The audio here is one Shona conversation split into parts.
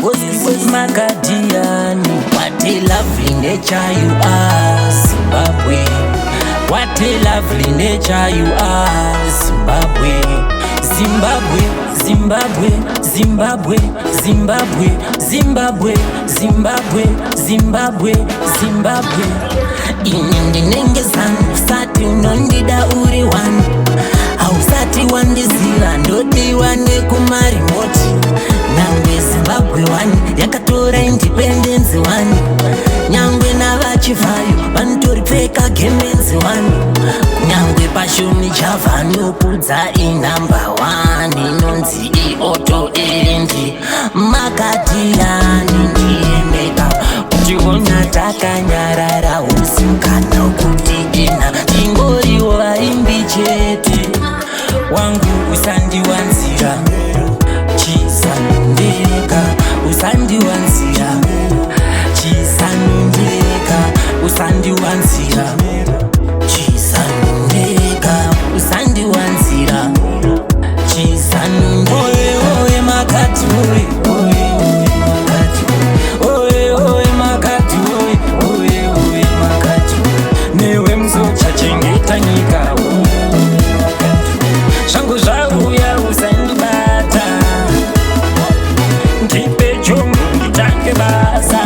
was Makadiani. What a lovely nature you are, Zimbabwe. What a lovely nature you are, Zimbabwe. Zimbabwe, Zimbabwe, Zimbabwe, Zimbabwe, Zimbabwe, Zimbabwe, Zimbabwe, Zimbabwe. Inendinengezana usati unondida uri wani, hausati wandiziva ndodiwa nekumarimoti. Nyangwe Zimbabwe wani yakatora independence wani, nyangwe navachivayo vanotoripfeka gemenzi wani, nyangwe pashoni chavha nokudza inumber 1 inonzi ioto endi Makadiani ndiemeka kutiona takanyarara usikana kuti ina tingoriwo vaimbi chete. Wangu usandiwanzira chisanondeka, usandiwanzira chisanondeka, usandiwanzira chisanondeka, usandiwanzira chisanondeka. Oye oye Makati oye, oye oye Makati oye, oye Makati oye, oye oye Makati newe mzocha chengeta nyika oye Makati. Shangu zvauya usandibata, ndipe chombo nditange basa.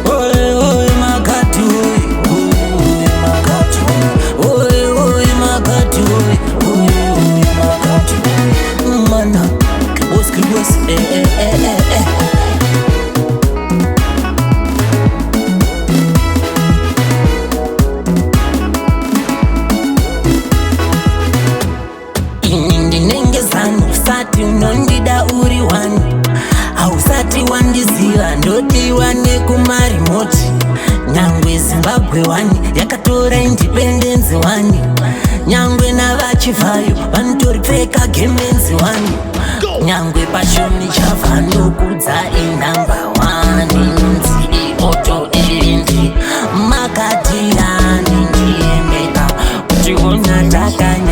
Oye oye Makati oye, oye Makati oye, oye Makati oye, oye Makati mana kibos Inendinengezana usati unondida uri wani, hausati wandiziva ndodiwa nekumarimoti. Nyangwe Zimbabwe wani yakatora independence wani, nyangwe navachivayo vanotoripfeka gemenzi wani, nyangwe pashoni chavha nokudza inumber 1 inonzi ioto endi Makadiani ndiemeka kutiona takanya